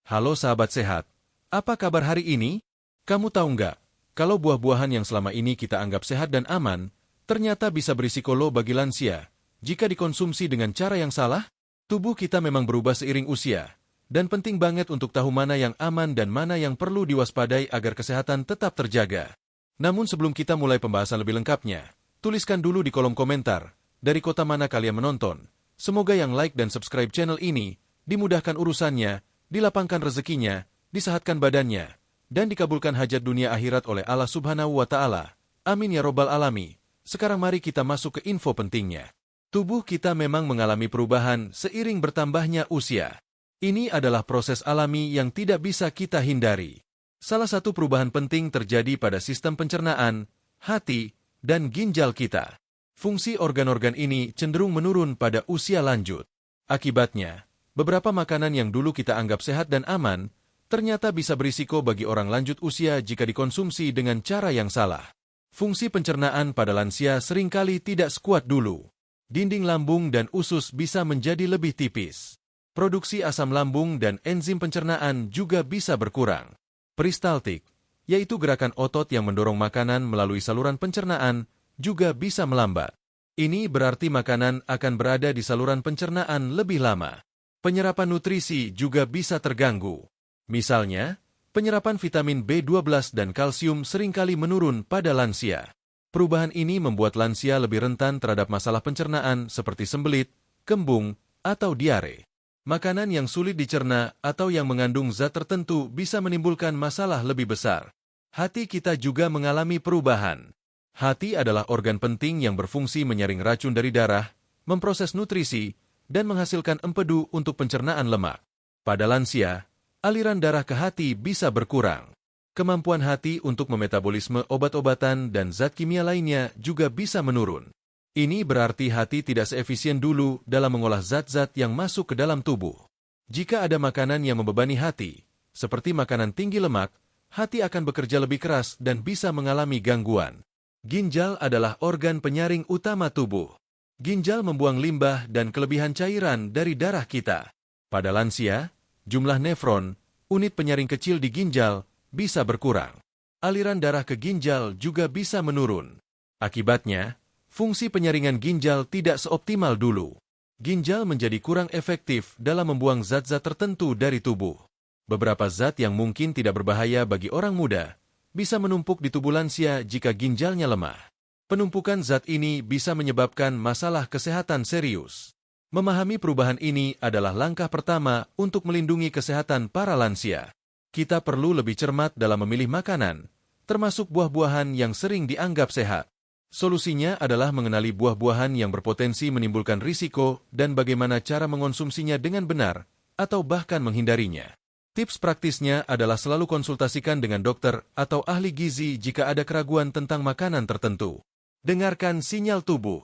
Halo sahabat sehat, apa kabar hari ini? Kamu tahu nggak, kalau buah-buahan yang selama ini kita anggap sehat dan aman, ternyata bisa berisiko low bagi lansia. Jika dikonsumsi dengan cara yang salah, tubuh kita memang berubah seiring usia. Dan penting banget untuk tahu mana yang aman dan mana yang perlu diwaspadai agar kesehatan tetap terjaga. Namun sebelum kita mulai pembahasan lebih lengkapnya, tuliskan dulu di kolom komentar, dari kota mana kalian menonton. Semoga yang like dan subscribe channel ini, dimudahkan urusannya, dilapangkan rezekinya, disehatkan badannya, dan dikabulkan hajat dunia akhirat oleh Allah Subhanahu wa Ta'ala. Amin ya Robbal Alami. Sekarang mari kita masuk ke info pentingnya. Tubuh kita memang mengalami perubahan seiring bertambahnya usia. Ini adalah proses alami yang tidak bisa kita hindari. Salah satu perubahan penting terjadi pada sistem pencernaan, hati, dan ginjal kita. Fungsi organ-organ ini cenderung menurun pada usia lanjut. Akibatnya, beberapa makanan yang dulu kita anggap sehat dan aman, ternyata bisa berisiko bagi orang lanjut usia jika dikonsumsi dengan cara yang salah. Fungsi pencernaan pada lansia seringkali tidak sekuat dulu. Dinding lambung dan usus bisa menjadi lebih tipis. Produksi asam lambung dan enzim pencernaan juga bisa berkurang. Peristaltik, yaitu gerakan otot yang mendorong makanan melalui saluran pencernaan, juga bisa melambat. Ini berarti makanan akan berada di saluran pencernaan lebih lama. Penyerapan nutrisi juga bisa terganggu. Misalnya, penyerapan vitamin B12 dan kalsium seringkali menurun pada lansia. Perubahan ini membuat lansia lebih rentan terhadap masalah pencernaan seperti sembelit, kembung, atau diare. Makanan yang sulit dicerna atau yang mengandung zat tertentu bisa menimbulkan masalah lebih besar. Hati kita juga mengalami perubahan. Hati adalah organ penting yang berfungsi menyaring racun dari darah, memproses nutrisi, dan menghasilkan empedu untuk pencernaan lemak. Pada lansia, aliran darah ke hati bisa berkurang. Kemampuan hati untuk memetabolisme obat-obatan dan zat kimia lainnya juga bisa menurun. Ini berarti hati tidak seefisien dulu dalam mengolah zat-zat yang masuk ke dalam tubuh. Jika ada makanan yang membebani hati, seperti makanan tinggi lemak, hati akan bekerja lebih keras dan bisa mengalami gangguan. Ginjal adalah organ penyaring utama tubuh. Ginjal membuang limbah dan kelebihan cairan dari darah kita. Pada lansia, jumlah nefron, unit penyaring kecil di ginjal, bisa berkurang. Aliran darah ke ginjal juga bisa menurun. Akibatnya, fungsi penyaringan ginjal tidak seoptimal dulu. Ginjal menjadi kurang efektif dalam membuang zat-zat tertentu dari tubuh. Beberapa zat yang mungkin tidak berbahaya bagi orang muda, bisa menumpuk di tubuh lansia jika ginjalnya lemah. Penumpukan zat ini bisa menyebabkan masalah kesehatan serius. Memahami perubahan ini adalah langkah pertama untuk melindungi kesehatan para lansia. Kita perlu lebih cermat dalam memilih makanan, termasuk buah-buahan yang sering dianggap sehat. Solusinya adalah mengenali buah-buahan yang berpotensi menimbulkan risiko dan bagaimana cara mengonsumsinya dengan benar, atau bahkan menghindarinya. Tips praktisnya adalah selalu konsultasikan dengan dokter atau ahli gizi jika ada keraguan tentang makanan tertentu. Dengarkan sinyal tubuh.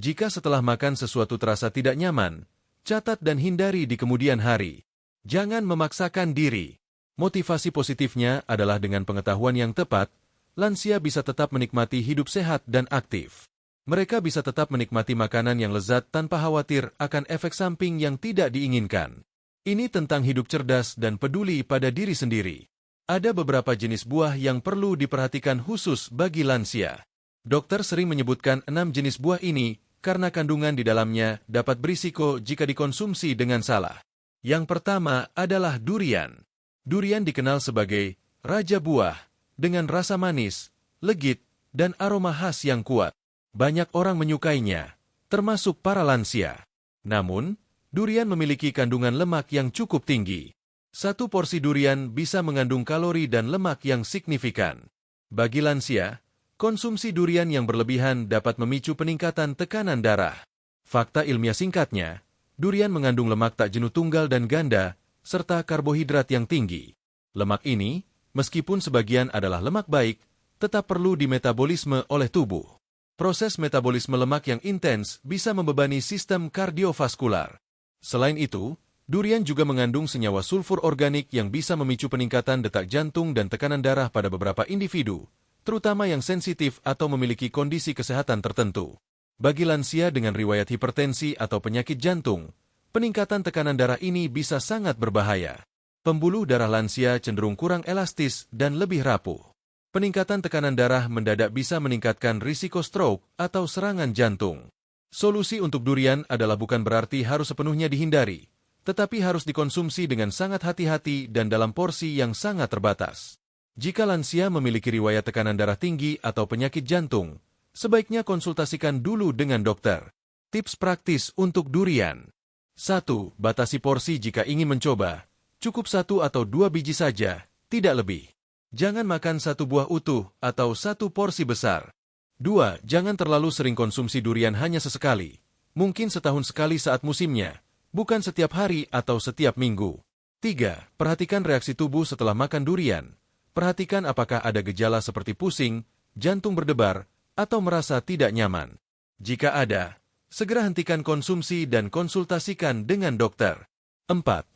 Jika setelah makan sesuatu terasa tidak nyaman, catat dan hindari di kemudian hari. Jangan memaksakan diri. Motivasi positifnya adalah dengan pengetahuan yang tepat, lansia bisa tetap menikmati hidup sehat dan aktif. Mereka bisa tetap menikmati makanan yang lezat tanpa khawatir akan efek samping yang tidak diinginkan. Ini tentang hidup cerdas dan peduli pada diri sendiri. Ada beberapa jenis buah yang perlu diperhatikan khusus bagi lansia. Dokter sering menyebutkan 6 jenis buah ini karena kandungan di dalamnya dapat berisiko jika dikonsumsi dengan salah. Yang pertama adalah durian. Durian dikenal sebagai raja buah, dengan rasa manis, legit, dan aroma khas yang kuat. Banyak orang menyukainya, termasuk para lansia. Namun, durian memiliki kandungan lemak yang cukup tinggi. Satu porsi durian bisa mengandung kalori dan lemak yang signifikan. Bagi lansia, konsumsi durian yang berlebihan dapat memicu peningkatan tekanan darah. Fakta ilmiah singkatnya, durian mengandung lemak tak jenuh tunggal dan ganda, serta karbohidrat yang tinggi. Lemak ini, meskipun sebagian adalah lemak baik, tetap perlu dimetabolisme oleh tubuh. Proses metabolisme lemak yang intens bisa membebani sistem kardiovaskular. Selain itu, durian juga mengandung senyawa sulfur organik yang bisa memicu peningkatan detak jantung dan tekanan darah pada beberapa individu, terutama yang sensitif atau memiliki kondisi kesehatan tertentu. Bagi lansia dengan riwayat hipertensi atau penyakit jantung, peningkatan tekanan darah ini bisa sangat berbahaya. Pembuluh darah lansia cenderung kurang elastis dan lebih rapuh. Peningkatan tekanan darah mendadak bisa meningkatkan risiko stroke atau serangan jantung. Solusi untuk durian adalah bukan berarti harus sepenuhnya dihindari, tetapi harus dikonsumsi dengan sangat hati-hati dan dalam porsi yang sangat terbatas. Jika lansia memiliki riwayat tekanan darah tinggi atau penyakit jantung, sebaiknya konsultasikan dulu dengan dokter. Tips praktis untuk durian. 1. Batasi porsi jika ingin mencoba. Cukup 1 atau 2 biji saja, tidak lebih. Jangan makan 1 buah utuh atau 1 porsi besar. 2. Jangan terlalu sering konsumsi durian hanya sesekali. Mungkin setahun sekali saat musimnya, bukan setiap hari atau setiap minggu. 3. Perhatikan reaksi tubuh setelah makan durian. Perhatikan apakah ada gejala seperti pusing, jantung berdebar, atau merasa tidak nyaman. Jika ada, segera hentikan konsumsi dan konsultasikan dengan dokter. 4.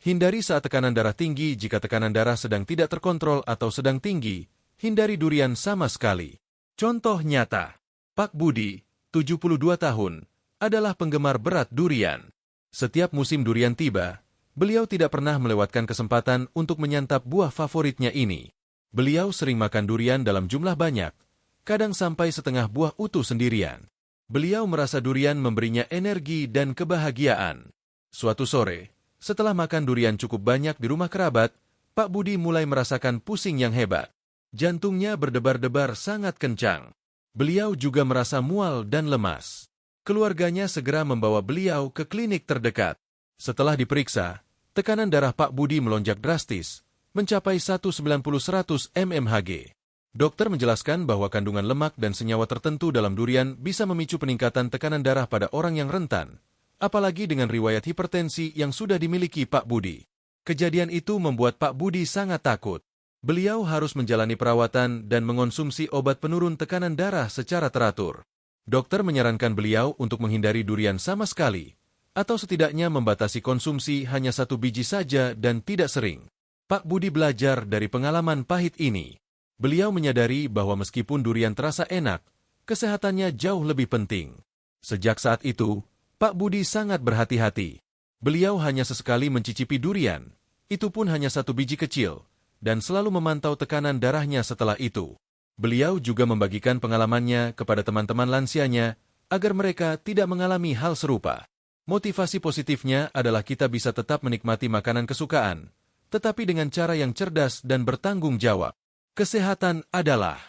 Hindari saat tekanan darah tinggi. Jika tekanan darah sedang tidak terkontrol atau sedang tinggi, hindari durian sama sekali. Contoh nyata, Pak Budi, 72 tahun, adalah penggemar berat durian. Setiap musim durian tiba, beliau tidak pernah melewatkan kesempatan untuk menyantap buah favoritnya ini. Beliau sering makan durian dalam jumlah banyak, kadang sampai setengah buah utuh sendirian. Beliau merasa durian memberinya energi dan kebahagiaan. Suatu sore, setelah makan durian cukup banyak di rumah kerabat, Pak Budi mulai merasakan pusing yang hebat. Jantungnya berdebar-debar sangat kencang. Beliau juga merasa mual dan lemas. Keluarganya segera membawa beliau ke klinik terdekat. Setelah diperiksa, tekanan darah Pak Budi melonjak drastis, mencapai 190/100 mmHg. Dokter menjelaskan bahwa kandungan lemak dan senyawa tertentu dalam durian bisa memicu peningkatan tekanan darah pada orang yang rentan, apalagi dengan riwayat hipertensi yang sudah dimiliki Pak Budi. Kejadian itu membuat Pak Budi sangat takut. Beliau harus menjalani perawatan dan mengonsumsi obat penurun tekanan darah secara teratur. Dokter menyarankan beliau untuk menghindari durian sama sekali, atau setidaknya membatasi konsumsi hanya 1 biji saja dan tidak sering. Pak Budi belajar dari pengalaman pahit ini. Beliau menyadari bahwa meskipun durian terasa enak, kesehatannya jauh lebih penting. Sejak saat itu, Pak Budi sangat berhati-hati. Beliau hanya sesekali mencicipi durian, itu pun hanya 1 biji kecil, dan selalu memantau tekanan darahnya setelah itu. Beliau juga membagikan pengalamannya kepada teman-teman lansianya agar mereka tidak mengalami hal serupa. Motivasi positifnya adalah kita bisa tetap menikmati makanan kesukaan, tetapi dengan cara yang cerdas dan bertanggung jawab. Kesehatan adalah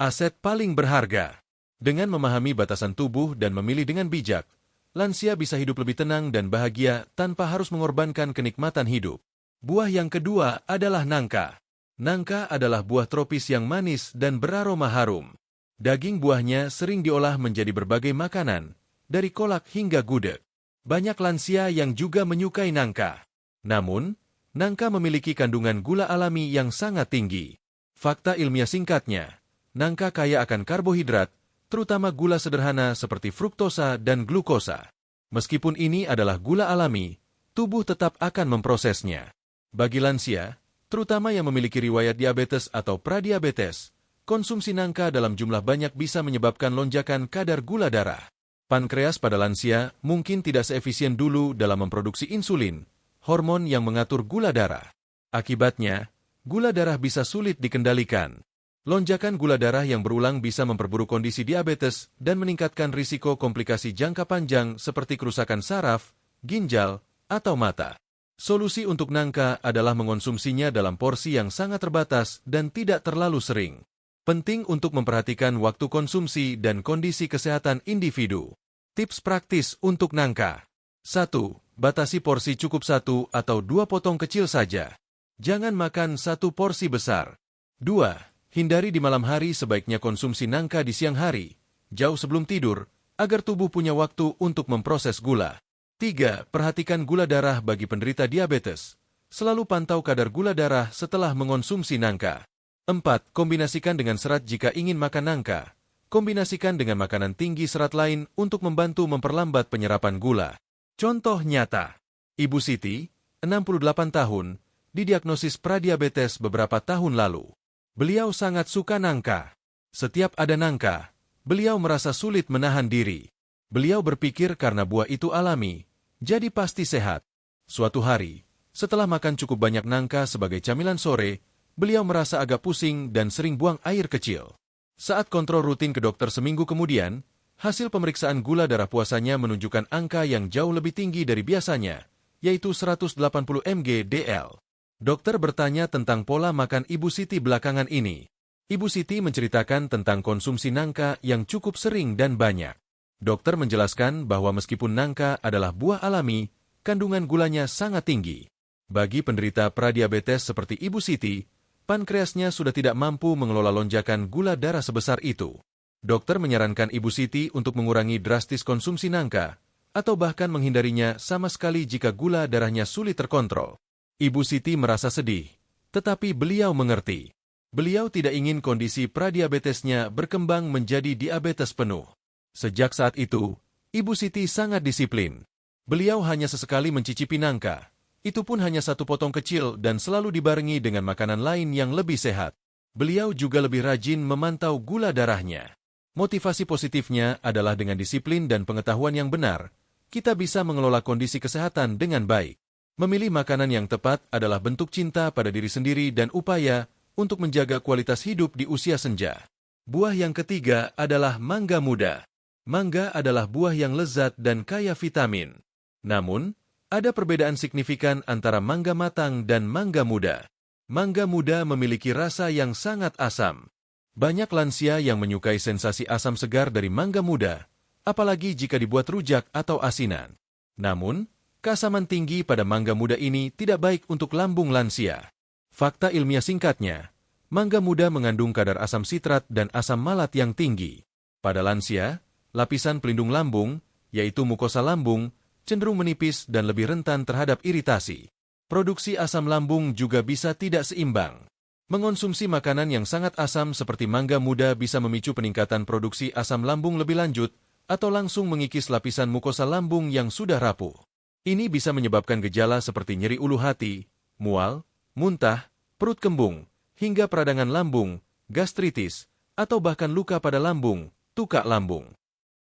aset paling berharga. Dengan memahami batasan tubuh dan memilih dengan bijak, lansia bisa hidup lebih tenang dan bahagia tanpa harus mengorbankan kenikmatan hidup. Buah yang kedua adalah nangka. Nangka adalah buah tropis yang manis dan beraroma harum. Daging buahnya sering diolah menjadi berbagai makanan, dari kolak hingga gudeg. Banyak lansia yang juga menyukai nangka. Namun, nangka memiliki kandungan gula alami yang sangat tinggi. Fakta ilmiah singkatnya, nangka kaya akan karbohidrat, terutama gula sederhana seperti fruktosa dan glukosa. Meskipun ini adalah gula alami, tubuh tetap akan memprosesnya. Bagi lansia, terutama yang memiliki riwayat diabetes atau pradiabetes, konsumsi nangka dalam jumlah banyak bisa menyebabkan lonjakan kadar gula darah. Pankreas pada lansia mungkin tidak seefisien dulu dalam memproduksi insulin, hormon yang mengatur gula darah. Akibatnya, gula darah bisa sulit dikendalikan. Lonjakan gula darah yang berulang bisa memperburuk kondisi diabetes dan meningkatkan risiko komplikasi jangka panjang seperti kerusakan saraf, ginjal, atau mata. Solusi untuk nangka adalah mengonsumsinya dalam porsi yang sangat terbatas dan tidak terlalu sering. Penting untuk memperhatikan waktu konsumsi dan kondisi kesehatan individu. Tips praktis untuk nangka. 1. Batasi porsi cukup 1 atau 2 potong kecil saja. Jangan makan 1 porsi besar. 2. Hindari di malam hari, sebaiknya konsumsi nangka di siang hari, jauh sebelum tidur, agar tubuh punya waktu untuk memproses gula. 3. Perhatikan gula darah bagi penderita diabetes. Selalu pantau kadar gula darah setelah mengonsumsi nangka. 4. Kombinasikan dengan serat jika ingin makan nangka. Kombinasikan dengan makanan tinggi serat lain untuk membantu memperlambat penyerapan gula. Contoh nyata. Ibu Siti, 68 tahun, didiagnosis pradiabetes beberapa tahun lalu. Beliau sangat suka nangka. Setiap ada nangka, beliau merasa sulit menahan diri. Beliau berpikir karena buah itu alami, jadi pasti sehat. Suatu hari, Setelah makan cukup banyak nangka sebagai camilan sore, beliau merasa agak pusing dan sering buang air kecil. Saat kontrol rutin ke dokter seminggu kemudian, hasil pemeriksaan gula darah puasanya menunjukkan angka yang jauh lebih tinggi dari biasanya, yaitu 180 mg/dl. Dokter bertanya tentang pola makan Ibu Siti belakangan ini. Ibu Siti menceritakan tentang konsumsi nangka yang cukup sering dan banyak. Dokter menjelaskan bahwa meskipun nangka adalah buah alami, kandungan gulanya sangat tinggi. Bagi penderita pradiabetes seperti Ibu Siti, pankreasnya sudah tidak mampu mengelola lonjakan gula darah sebesar itu. Dokter menyarankan Ibu Siti untuk mengurangi drastis konsumsi nangka, atau bahkan menghindarinya sama sekali jika gula darahnya sulit terkontrol. Ibu Siti merasa sedih, tetapi beliau mengerti. Beliau tidak ingin kondisi pradiabetesnya berkembang menjadi diabetes penuh. Sejak saat itu, Ibu Siti sangat disiplin. Beliau hanya sesekali mencicipi nangka. Itu pun hanya satu potong kecil dan selalu dibarengi dengan makanan lain yang lebih sehat. Beliau juga lebih rajin memantau gula darahnya. Motivasi positifnya adalah dengan disiplin dan pengetahuan yang benar, kita bisa mengelola kondisi kesehatan dengan baik. Memilih makanan yang tepat adalah bentuk cinta pada diri sendiri dan upaya untuk menjaga kualitas hidup di usia senja. Buah yang ketiga adalah mangga muda. Mangga adalah buah yang lezat dan kaya vitamin. Namun, ada perbedaan signifikan antara mangga matang dan mangga muda. Mangga muda memiliki rasa yang sangat asam. Banyak lansia yang menyukai sensasi asam segar dari mangga muda, apalagi jika dibuat rujak atau asinan. Namun, keasaman tinggi pada mangga muda ini tidak baik untuk lambung lansia. Fakta ilmiah singkatnya, mangga muda mengandung kadar asam sitrat dan asam malat yang tinggi. Pada lansia, lapisan pelindung lambung, yaitu mukosa lambung, cenderung menipis dan lebih rentan terhadap iritasi. Produksi asam lambung juga bisa tidak seimbang. Mengonsumsi makanan yang sangat asam seperti mangga muda bisa memicu peningkatan produksi asam lambung lebih lanjut atau langsung mengikis lapisan mukosa lambung yang sudah rapuh. Ini bisa menyebabkan gejala seperti nyeri ulu hati, mual, muntah, perut kembung, hingga peradangan lambung, gastritis, atau bahkan luka pada lambung, tukak lambung.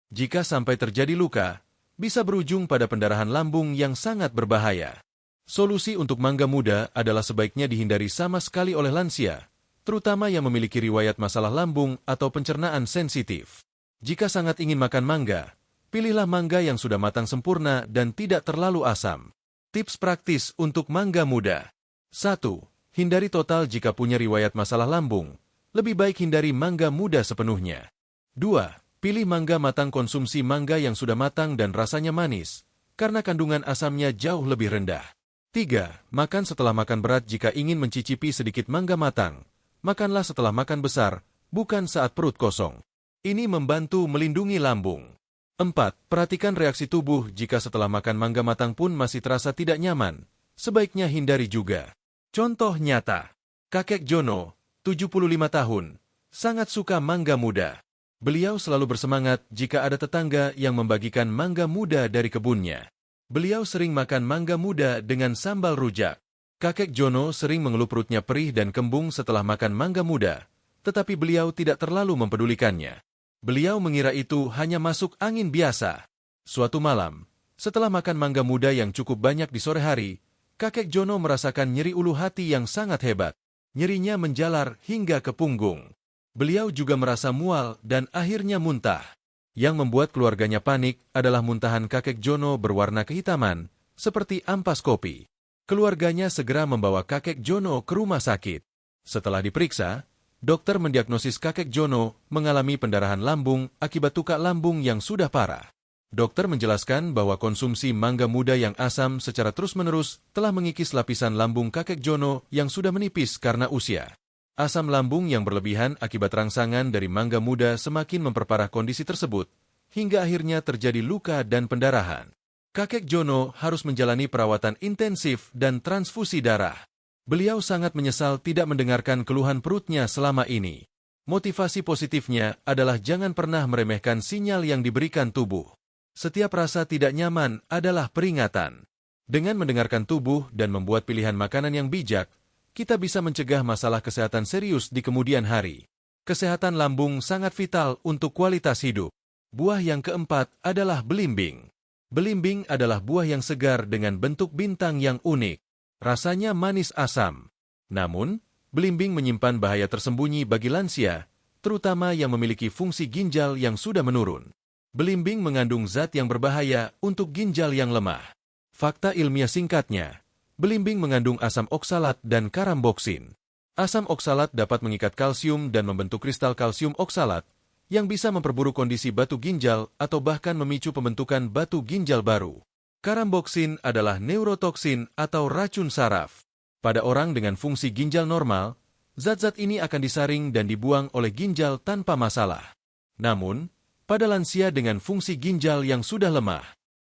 Jika sampai terjadi luka, bisa berujung pada pendarahan lambung yang sangat berbahaya. Solusi untuk mangga muda adalah sebaiknya dihindari sama sekali oleh lansia, terutama yang memiliki riwayat masalah lambung atau pencernaan sensitif. Jika sangat ingin makan mangga, pilihlah mangga yang sudah matang sempurna dan tidak terlalu asam. Tips praktis untuk mangga muda. 1. Hindari total jika punya riwayat masalah lambung. Lebih baik hindari mangga muda sepenuhnya. 2. Pilih mangga matang. Konsumsi mangga yang sudah matang dan rasanya manis, karena kandungan asamnya jauh lebih rendah. 3. Makan setelah makan berat. Jika ingin mencicipi sedikit mangga matang, makanlah setelah makan besar, bukan saat perut kosong. Ini membantu melindungi lambung. 4. Perhatikan reaksi tubuh. Jika setelah makan mangga matang pun masih terasa tidak nyaman, sebaiknya hindari juga. Contoh nyata, kakek Jono, 75 tahun, sangat suka mangga muda. Beliau selalu bersemangat jika ada tetangga yang membagikan mangga muda dari kebunnya. Beliau sering makan mangga muda dengan sambal rujak. Kakek Jono sering mengeluh perutnya perih dan kembung setelah makan mangga muda, tetapi beliau tidak terlalu mempedulikannya. Beliau mengira itu hanya masuk angin biasa. Suatu malam, setelah makan mangga muda yang cukup banyak di sore hari, kakek Jono merasakan nyeri ulu hati yang sangat hebat. Nyerinya menjalar hingga ke punggung. Beliau juga merasa mual dan akhirnya muntah. Yang membuat keluarganya panik adalah muntahan kakek Jono berwarna kehitaman, seperti ampas kopi. Keluarganya segera membawa kakek Jono ke rumah sakit. Setelah diperiksa, dokter mendiagnosis kakek Jono mengalami pendarahan lambung akibat tukak lambung yang sudah parah. Dokter menjelaskan bahwa konsumsi mangga muda yang asam secara terus-menerus telah mengikis lapisan lambung kakek Jono yang sudah menipis karena usia. Asam lambung yang berlebihan akibat rangsangan dari mangga muda semakin memperparah kondisi tersebut, hingga akhirnya terjadi luka dan pendarahan. Kakek Jono harus menjalani perawatan intensif dan transfusi darah. Beliau sangat menyesal tidak mendengarkan keluhan perutnya selama ini. Motivasi positifnya adalah jangan pernah meremehkan sinyal yang diberikan tubuh. Setiap rasa tidak nyaman adalah peringatan. Dengan mendengarkan tubuh dan membuat pilihan makanan yang bijak, kita bisa mencegah masalah kesehatan serius di kemudian hari. Kesehatan lambung sangat vital untuk kualitas hidup. Buah yang keempat adalah belimbing. Belimbing adalah buah yang segar dengan bentuk bintang yang unik. Rasanya manis asam. Namun, belimbing menyimpan bahaya tersembunyi bagi lansia, terutama yang memiliki fungsi ginjal yang sudah menurun. Belimbing mengandung zat yang berbahaya untuk ginjal yang lemah. Fakta ilmiah singkatnya, belimbing mengandung asam oksalat dan karamboksin. Asam oksalat dapat mengikat kalsium dan membentuk kristal kalsium oksalat, yang bisa memperburuk kondisi batu ginjal atau bahkan memicu pembentukan batu ginjal baru. Karamboksin adalah neurotoksin atau racun saraf. Pada orang dengan fungsi ginjal normal, zat-zat ini akan disaring dan dibuang oleh ginjal tanpa masalah. Namun, pada lansia dengan fungsi ginjal yang sudah lemah,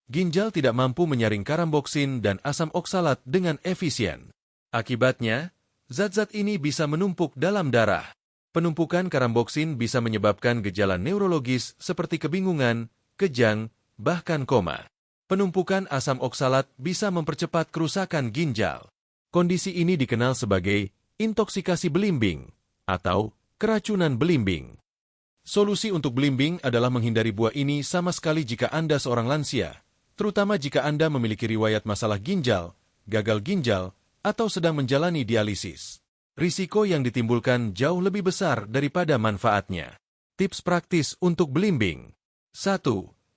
ginjal tidak mampu menyaring karamboksin dan asam oksalat dengan efisien. Akibatnya, zat-zat ini bisa menumpuk dalam darah. Penumpukan karamboksin bisa menyebabkan gejala neurologis seperti kebingungan, kejang, bahkan koma. Penumpukan asam oksalat bisa mempercepat kerusakan ginjal. Kondisi ini dikenal sebagai intoksikasi belimbing atau keracunan belimbing. Solusi untuk belimbing adalah menghindari buah ini sama sekali jika Anda seorang lansia, terutama jika Anda memiliki riwayat masalah ginjal, gagal ginjal, atau sedang menjalani dialisis. Risiko yang ditimbulkan jauh lebih besar daripada manfaatnya. Tips praktis untuk belimbing. 1.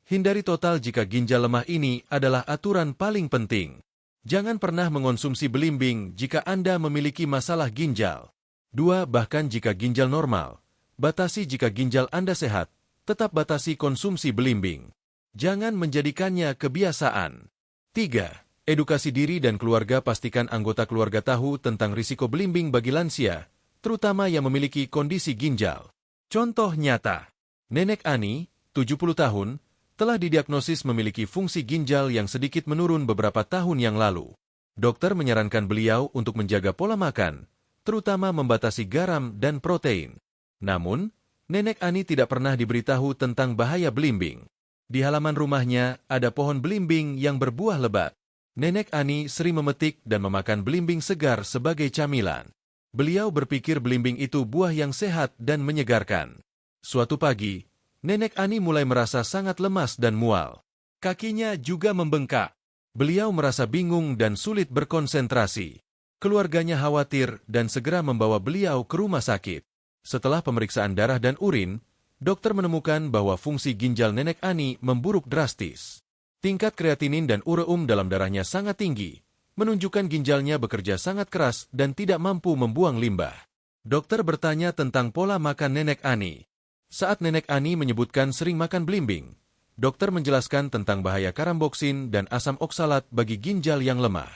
Hindari total jika ginjal lemah ini adalah aturan paling penting. Jangan pernah mengonsumsi belimbing jika Anda memiliki masalah ginjal. 2. Bahkan jika ginjal normal, batasi jika ginjal Anda sehat, tetap batasi konsumsi belimbing. Jangan menjadikannya kebiasaan. 3. Edukasi diri dan keluarga. Pastikan anggota keluarga tahu tentang risiko belimbing bagi lansia, terutama yang memiliki kondisi ginjal. Contoh nyata, Nenek Ani, 70 tahun, telah didiagnosis memiliki fungsi ginjal yang sedikit menurun beberapa tahun yang lalu. Dokter menyarankan beliau untuk menjaga pola makan, terutama membatasi garam dan protein. Namun, Nenek Ani tidak pernah diberitahu tentang bahaya belimbing. Di halaman rumahnya ada pohon belimbing yang berbuah lebat. Nenek Ani sering memetik dan memakan belimbing segar sebagai camilan. Beliau berpikir belimbing itu buah yang sehat dan menyegarkan. Suatu pagi, Nenek Ani mulai merasa sangat lemas dan mual. Kakinya juga membengkak. Beliau merasa bingung dan sulit berkonsentrasi. Keluarganya khawatir dan segera membawa beliau ke rumah sakit. Setelah pemeriksaan darah dan urin, dokter menemukan bahwa fungsi ginjal Nenek Ani memburuk drastis. Tingkat kreatinin dan ureum dalam darahnya sangat tinggi, menunjukkan ginjalnya bekerja sangat keras dan tidak mampu membuang limbah. Dokter bertanya tentang pola makan Nenek Ani. Saat Nenek Ani menyebutkan sering makan belimbing, dokter menjelaskan tentang bahaya karamboksin dan asam oksalat bagi ginjal yang lemah.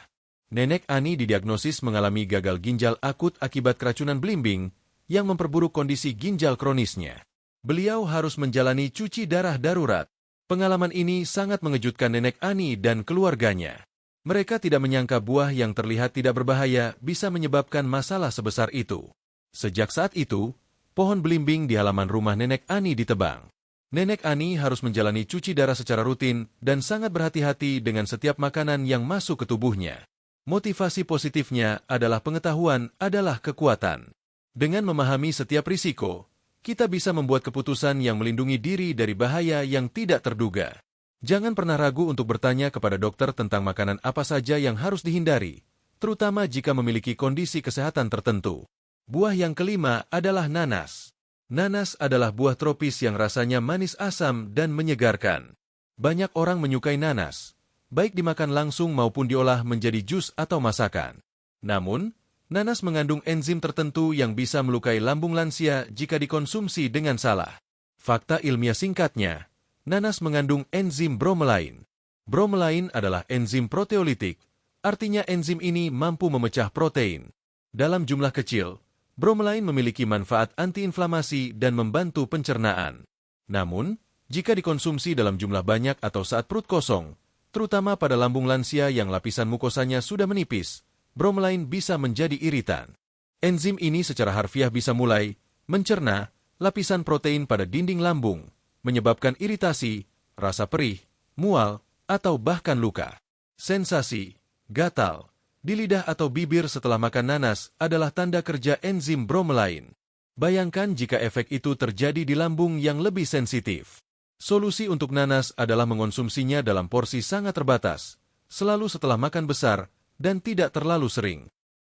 Nenek Ani didiagnosis mengalami gagal ginjal akut akibat keracunan belimbing yang memperburuk kondisi ginjal kronisnya. Beliau harus menjalani cuci darah darurat. Pengalaman ini sangat mengejutkan Nenek Ani dan keluarganya. Mereka tidak menyangka buah yang terlihat tidak berbahaya bisa menyebabkan masalah sebesar itu. Sejak saat itu, pohon belimbing di halaman rumah Nenek Ani ditebang. Nenek Ani harus menjalani cuci darah secara rutin dan sangat berhati-hati dengan setiap makanan yang masuk ke tubuhnya. Motivasi positifnya adalah pengetahuan adalah kekuatan. Dengan memahami setiap risiko, kita bisa membuat keputusan yang melindungi diri dari bahaya yang tidak terduga. Jangan pernah ragu untuk bertanya kepada dokter tentang makanan apa saja yang harus dihindari, terutama jika memiliki kondisi kesehatan tertentu. Buah yang kelima adalah nanas. Nanas adalah buah tropis yang rasanya manis asam dan menyegarkan. Banyak orang menyukai nanas, baik dimakan langsung maupun diolah menjadi jus atau masakan. Namun, nanas mengandung enzim tertentu yang bisa melukai lambung lansia jika dikonsumsi dengan salah. Fakta ilmiah singkatnya, nanas mengandung enzim bromelain. Bromelain adalah enzim proteolitik, artinya enzim ini mampu memecah protein. Dalam jumlah kecil, bromelain memiliki manfaat antiinflamasi dan membantu pencernaan. Namun, jika dikonsumsi dalam jumlah banyak atau saat perut kosong, terutama pada lambung lansia yang lapisan mukosanya sudah menipis, bromelain bisa menjadi iritan. Enzim ini secara harfiah bisa mulai mencerna lapisan protein pada dinding lambung, menyebabkan iritasi, rasa perih, mual, atau bahkan luka. Sensasi, gatal, di lidah atau bibir setelah makan nanas adalah tanda kerja enzim bromelain. Bayangkan jika efek itu terjadi di lambung yang lebih sensitif. Solusi untuk nanas adalah mengonsumsinya dalam porsi sangat terbatas, selalu setelah makan besar, dan tidak terlalu sering.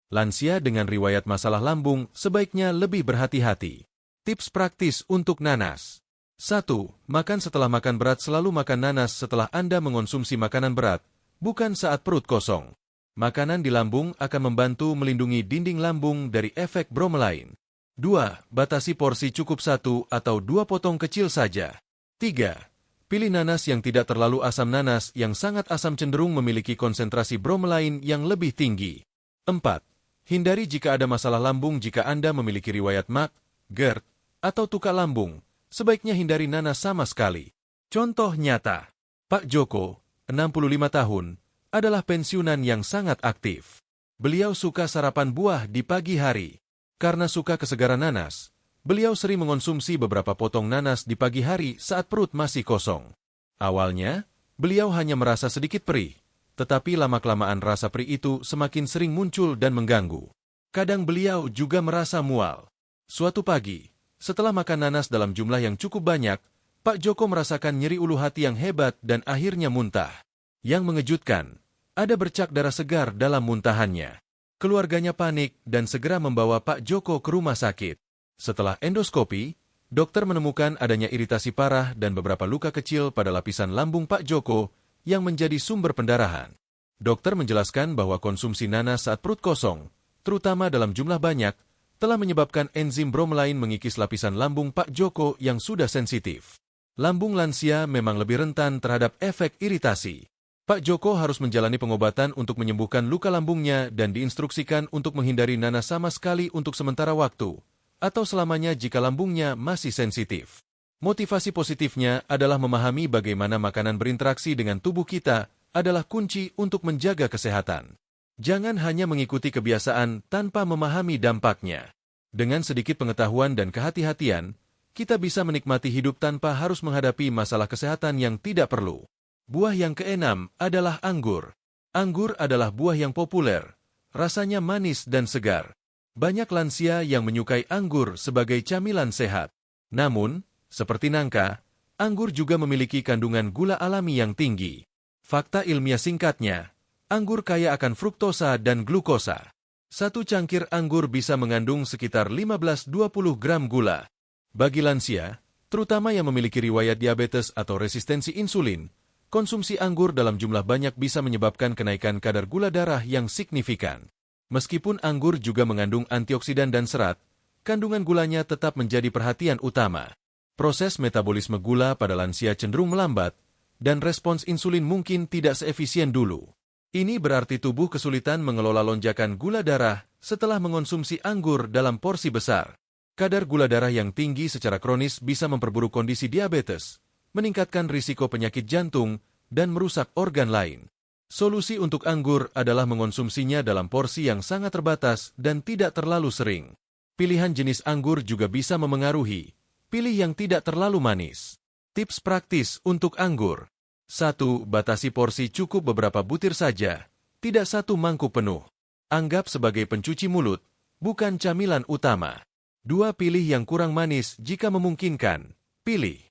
Lansia dengan riwayat masalah lambung sebaiknya lebih berhati-hati. Tips praktis untuk nanas. 1. Makan setelah makan berat. Selalu makan nanas setelah Anda mengonsumsi makanan berat, bukan saat perut kosong. Makanan di lambung akan membantu melindungi dinding lambung dari efek bromelain. 2. Batasi porsi, cukup 1 atau 2 potong kecil saja. 3. Pilih nanas yang tidak terlalu asam. Nanas yang sangat asam cenderung memiliki konsentrasi bromelain yang lebih tinggi. 4. Hindari jika ada masalah lambung. Jika Anda memiliki riwayat MAC, GERD, atau tukar lambung, sebaiknya hindari nanas sama sekali. Contoh nyata, Pak Joko, 65 tahun, adalah pensiunan yang sangat aktif. Beliau suka sarapan buah di pagi hari. Karena suka kesegaran nanas, beliau sering mengonsumsi beberapa potong nanas di pagi hari saat perut masih kosong. Awalnya, beliau hanya merasa sedikit perih, tetapi lama-kelamaan rasa perih itu semakin sering muncul dan mengganggu. Kadang beliau juga merasa mual. Suatu pagi, setelah makan nanas dalam jumlah yang cukup banyak, Pak Joko merasakan nyeri ulu hati yang hebat dan akhirnya muntah. Yang mengejutkan, ada bercak darah segar dalam muntahannya. Keluarganya panik dan segera membawa Pak Joko ke rumah sakit. Setelah endoskopi, dokter menemukan adanya iritasi parah dan beberapa luka kecil pada lapisan lambung Pak Joko yang menjadi sumber pendarahan. Dokter menjelaskan bahwa konsumsi nanas saat perut kosong, terutama dalam jumlah banyak, telah menyebabkan enzim bromelain mengikis lapisan lambung Pak Joko yang sudah sensitif. Lambung lansia memang lebih rentan terhadap efek iritasi. Pak Joko harus menjalani pengobatan untuk menyembuhkan luka lambungnya dan diinstruksikan untuk menghindari nanas sama sekali untuk sementara waktu, atau selamanya jika lambungnya masih sensitif. Motivasi positifnya adalah memahami bagaimana makanan berinteraksi dengan tubuh kita adalah kunci untuk menjaga kesehatan. Jangan hanya mengikuti kebiasaan tanpa memahami dampaknya. Dengan sedikit pengetahuan dan kehati-hatian, kita bisa menikmati hidup tanpa harus menghadapi masalah kesehatan yang tidak perlu. Buah yang keenam adalah anggur. Anggur adalah buah yang populer, rasanya manis dan segar. Banyak lansia yang menyukai anggur sebagai camilan sehat. Namun, seperti nangka, anggur juga memiliki kandungan gula alami yang tinggi. Fakta ilmiah singkatnya, anggur kaya akan fruktosa dan glukosa. Satu cangkir anggur bisa mengandung sekitar 15-20 gram gula. Bagi lansia, terutama yang memiliki riwayat diabetes atau resistensi insulin, konsumsi anggur dalam jumlah banyak bisa menyebabkan kenaikan kadar gula darah yang signifikan. Meskipun anggur juga mengandung antioksidan dan serat, kandungan gulanya tetap menjadi perhatian utama. Proses metabolisme gula pada lansia cenderung melambat, dan respons insulin mungkin tidak seefisien dulu. Ini berarti tubuh kesulitan mengelola lonjakan gula darah setelah mengonsumsi anggur dalam porsi besar. Kadar gula darah yang tinggi secara kronis bisa memperburuk kondisi diabetes, meningkatkan risiko penyakit jantung, dan merusak organ lain. Solusi untuk anggur adalah mengonsumsinya dalam porsi yang sangat terbatas dan tidak terlalu sering. Pilihan jenis anggur juga bisa memengaruhi. Pilih yang tidak terlalu manis. Tips praktis untuk anggur. 1. Batasi porsi, cukup beberapa butir saja, tidak satu mangkuk penuh. Anggap sebagai pencuci mulut, bukan camilan utama. 2. Pilih yang kurang manis jika memungkinkan. Pilih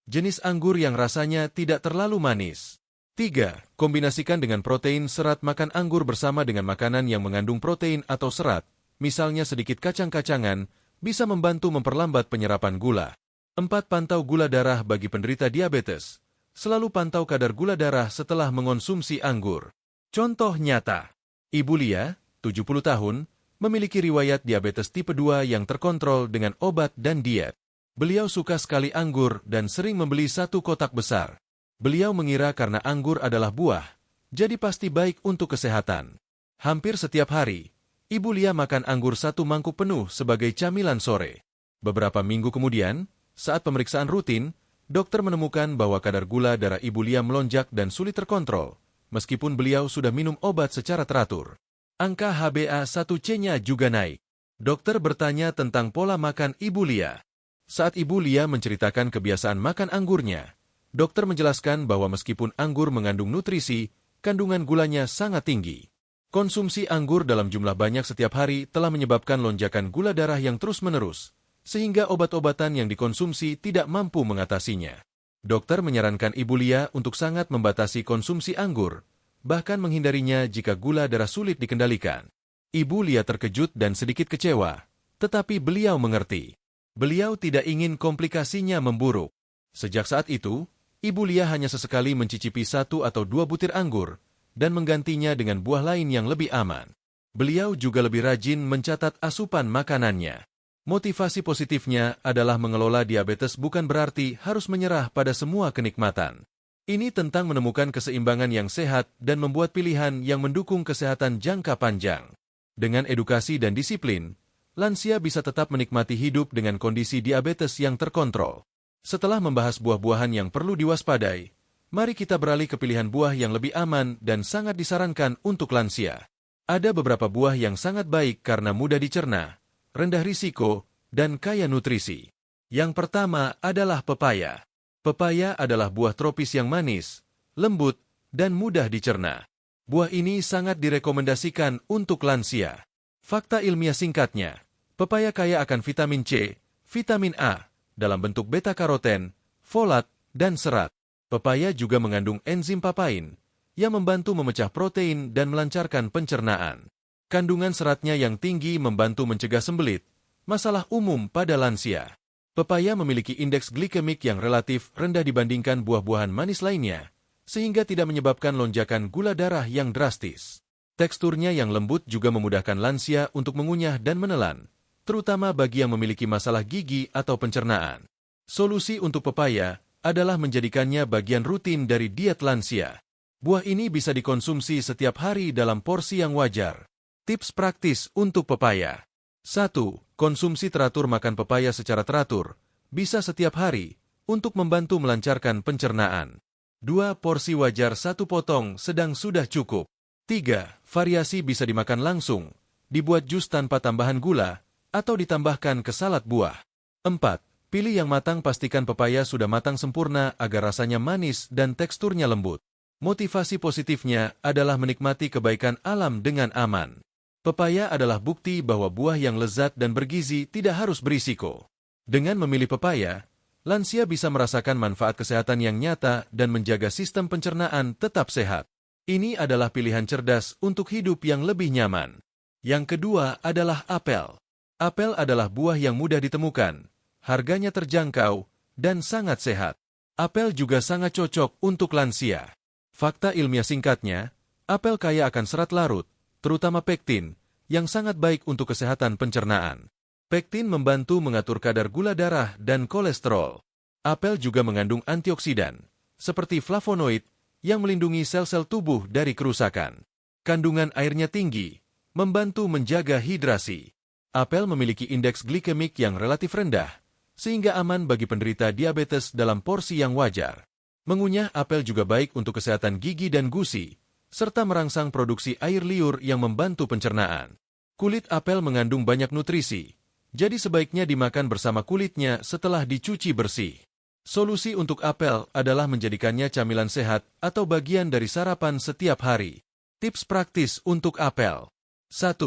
jenis anggur yang rasanya tidak terlalu manis. 3. Kombinasikan dengan protein serat. Makan anggur bersama dengan makanan yang mengandung protein atau serat, misalnya sedikit kacang-kacangan, bisa membantu memperlambat penyerapan gula. 4. Pantau gula darah bagi penderita diabetes. Selalu pantau kadar gula darah setelah mengonsumsi anggur. Contoh nyata, Ibu Lia, 70 tahun, memiliki riwayat diabetes tipe 2 yang terkontrol dengan obat dan diet. Beliau suka sekali anggur dan sering membeli 1 kotak besar. Beliau mengira karena anggur adalah buah, jadi pasti baik untuk kesehatan. Hampir setiap hari, Ibu Lia makan anggur 1 mangkuk penuh sebagai camilan sore. Beberapa minggu kemudian, saat pemeriksaan rutin, dokter menemukan bahwa kadar gula darah Ibu Lia melonjak dan sulit terkontrol, meskipun beliau sudah minum obat secara teratur. Angka HbA1c-nya juga naik. Dokter bertanya tentang pola makan Ibu Lia. Saat Ibu Lia menceritakan kebiasaan makan anggurnya, dokter menjelaskan bahwa meskipun anggur mengandung nutrisi, kandungan gulanya sangat tinggi. Konsumsi anggur dalam jumlah banyak setiap hari telah menyebabkan lonjakan gula darah yang terus-menerus, sehingga obat-obatan yang dikonsumsi tidak mampu mengatasinya. Dokter menyarankan Ibu Lia untuk sangat membatasi konsumsi anggur, bahkan menghindarinya jika gula darah sulit dikendalikan. Ibu Lia terkejut dan sedikit kecewa, tetapi beliau mengerti. Beliau tidak ingin komplikasinya memburuk. Sejak saat itu, Ibu Lia hanya sesekali mencicipi 1 atau 2 butir anggur, dan menggantinya dengan buah lain yang lebih aman. Beliau juga lebih rajin mencatat asupan makanannya. Motivasi positifnya adalah mengelola diabetes bukan berarti harus menyerah pada semua kenikmatan. Ini tentang menemukan keseimbangan yang sehat dan membuat pilihan yang mendukung kesehatan jangka panjang. Dengan edukasi dan disiplin, lansia bisa tetap menikmati hidup dengan kondisi diabetes yang terkontrol. Setelah membahas buah-buahan yang perlu diwaspadai, mari kita beralih ke pilihan buah yang lebih aman dan sangat disarankan untuk lansia. Ada beberapa buah yang sangat baik karena mudah dicerna, rendah risiko, dan kaya nutrisi. Yang pertama adalah pepaya. Pepaya adalah buah tropis yang manis, lembut, dan mudah dicerna. Buah ini sangat direkomendasikan untuk lansia. Fakta ilmiah singkatnya, pepaya kaya akan vitamin C, vitamin A, dalam bentuk beta-karoten, folat, dan serat. Pepaya juga mengandung enzim papain, yang membantu memecah protein dan melancarkan pencernaan. Kandungan seratnya yang tinggi membantu mencegah sembelit, masalah umum pada lansia. Pepaya memiliki indeks glikemik yang relatif rendah dibandingkan buah-buahan manis lainnya, sehingga tidak menyebabkan lonjakan gula darah yang drastis. Teksturnya yang lembut juga memudahkan lansia untuk mengunyah dan menelan, terutama bagi yang memiliki masalah gigi atau pencernaan. Solusi untuk pepaya adalah menjadikannya bagian rutin dari diet lansia. Buah ini bisa dikonsumsi setiap hari dalam porsi yang wajar. Tips praktis untuk pepaya. 1. Konsumsi teratur. Makan pepaya secara teratur, bisa setiap hari, untuk membantu melancarkan pencernaan. 2. Porsi wajar 1 potong sedang sudah cukup. 3. Variasi bisa dimakan langsung, dibuat jus tanpa tambahan gula, atau ditambahkan ke salad buah. 4. Pilih yang matang. Pastikan pepaya sudah matang sempurna agar rasanya manis dan teksturnya lembut. Motivasi positifnya adalah menikmati kebaikan alam dengan aman. Pepaya adalah bukti bahwa buah yang lezat dan bergizi tidak harus berisiko. Dengan memilih pepaya, lansia bisa merasakan manfaat kesehatan yang nyata dan menjaga sistem pencernaan tetap sehat. Ini adalah pilihan cerdas untuk hidup yang lebih nyaman. Yang kedua adalah apel. Apel adalah buah yang mudah ditemukan, harganya terjangkau, dan sangat sehat. Apel juga sangat cocok untuk lansia. Fakta ilmiah singkatnya, apel kaya akan serat larut, terutama pektin, yang sangat baik untuk kesehatan pencernaan. Pektin membantu mengatur kadar gula darah dan kolesterol. Apel juga mengandung antioksidan, seperti flavonoid, yang melindungi sel-sel tubuh dari kerusakan. Kandungan airnya tinggi, membantu menjaga hidrasi. Apel memiliki indeks glikemik yang relatif rendah, sehingga aman bagi penderita diabetes dalam porsi yang wajar. Mengunyah apel juga baik untuk kesehatan gigi dan gusi, serta merangsang produksi air liur yang membantu pencernaan. Kulit apel mengandung banyak nutrisi, jadi sebaiknya dimakan bersama kulitnya setelah dicuci bersih. Solusi untuk apel adalah menjadikannya camilan sehat atau bagian dari sarapan setiap hari. Tips praktis untuk apel. 1.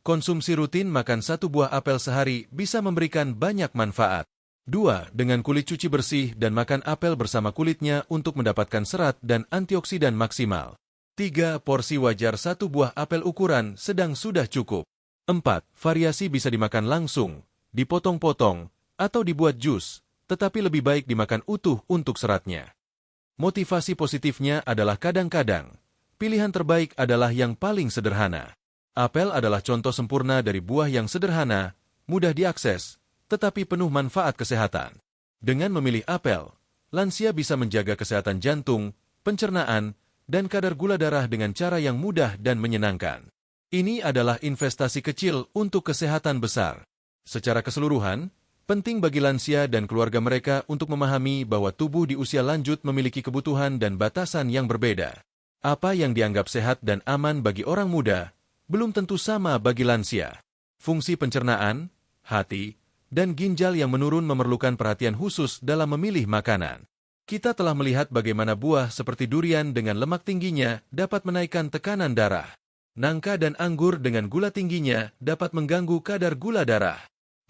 Konsumsi rutin. Makan 1 buah apel sehari bisa memberikan banyak manfaat. 2. Dengan kulit cuci bersih dan makan apel bersama kulitnya untuk mendapatkan serat dan antioksidan maksimal. 3. Porsi wajar 1 buah apel ukuran sedang sudah cukup. 4. Variasi bisa dimakan langsung, dipotong-potong, atau dibuat jus, tetapi lebih baik dimakan utuh untuk seratnya. Motivasi positifnya adalah kadang-kadang, pilihan terbaik adalah yang paling sederhana. Apel adalah contoh sempurna dari buah yang sederhana, mudah diakses, tetapi penuh manfaat kesehatan. Dengan memilih apel, lansia bisa menjaga kesehatan jantung, pencernaan, dan kadar gula darah dengan cara yang mudah dan menyenangkan. Ini adalah investasi kecil untuk kesehatan besar. Secara keseluruhan, penting bagi lansia dan keluarga mereka untuk memahami bahwa tubuh di usia lanjut memiliki kebutuhan dan batasan yang berbeda. Apa yang dianggap sehat dan aman bagi orang muda, belum tentu sama bagi lansia. Fungsi pencernaan, hati, dan ginjal yang menurun memerlukan perhatian khusus dalam memilih makanan. Kita telah melihat bagaimana buah seperti durian dengan lemak tingginya dapat menaikkan tekanan darah. Nangka dan anggur dengan gula tingginya dapat mengganggu kadar gula darah.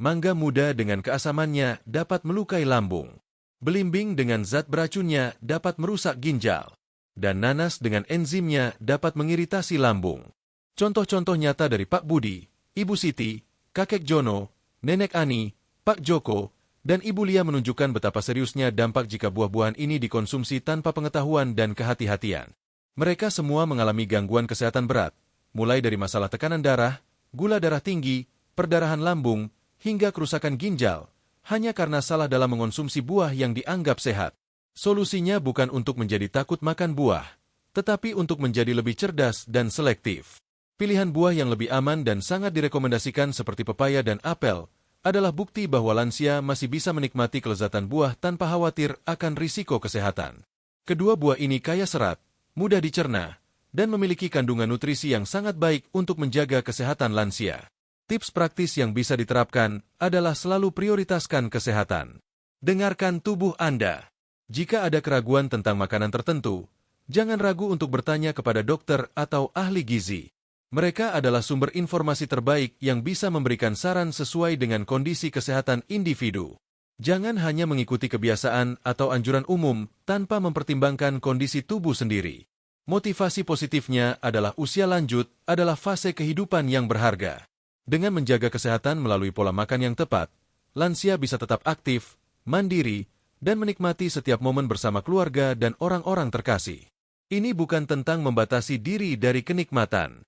Mangga muda dengan keasamannya dapat melukai lambung. Belimbing dengan zat beracunnya dapat merusak ginjal. dan nanas dengan enzimnya dapat mengiritasi lambung. Contoh-contoh nyata dari Pak Budi, Ibu Siti, Kakek Jono, Nenek Ani, Pak Joko, dan Ibu Lia menunjukkan betapa seriusnya dampak jika buah-buahan ini dikonsumsi tanpa pengetahuan dan kehati-hatian. Mereka semua mengalami gangguan kesehatan berat, mulai dari masalah tekanan darah, gula darah tinggi, perdarahan lambung, hingga kerusakan ginjal, hanya karena salah dalam mengonsumsi buah yang dianggap sehat. Solusinya bukan untuk menjadi takut makan buah, tetapi untuk menjadi lebih cerdas dan selektif. Pilihan buah yang lebih aman dan sangat direkomendasikan seperti pepaya dan apel adalah bukti bahwa lansia masih bisa menikmati kelezatan buah tanpa khawatir akan risiko kesehatan. Kedua buah ini kaya serat, mudah dicerna, dan memiliki kandungan nutrisi yang sangat baik untuk menjaga kesehatan lansia. Tips praktis yang bisa diterapkan adalah selalu prioritaskan kesehatan. Dengarkan tubuh Anda. Jika ada keraguan tentang makanan tertentu, jangan ragu untuk bertanya kepada dokter atau ahli gizi. Mereka adalah sumber informasi terbaik yang bisa memberikan saran sesuai dengan kondisi kesehatan individu. Jangan hanya mengikuti kebiasaan atau anjuran umum tanpa mempertimbangkan kondisi tubuh sendiri. Motivasi positifnya adalah usia lanjut adalah fase kehidupan yang berharga. Dengan menjaga kesehatan melalui pola makan yang tepat, lansia bisa tetap aktif, mandiri, dan menikmati setiap momen bersama keluarga dan orang-orang terkasih. Ini bukan tentang membatasi diri dari kenikmatan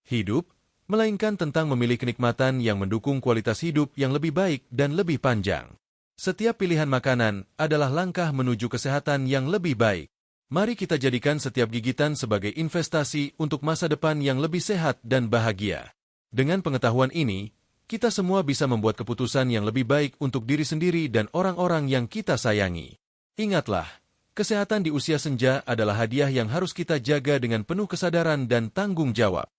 hidup, melainkan tentang memilih kenikmatan yang mendukung kualitas hidup yang lebih baik dan lebih panjang. Setiap pilihan makanan adalah langkah menuju kesehatan yang lebih baik. Mari kita jadikan setiap gigitan sebagai investasi untuk masa depan yang lebih sehat dan bahagia. Dengan pengetahuan ini, kita semua bisa membuat keputusan yang lebih baik untuk diri sendiri dan orang-orang yang kita sayangi. Ingatlah, kesehatan di usia senja adalah hadiah yang harus kita jaga dengan penuh kesadaran dan tanggung jawab.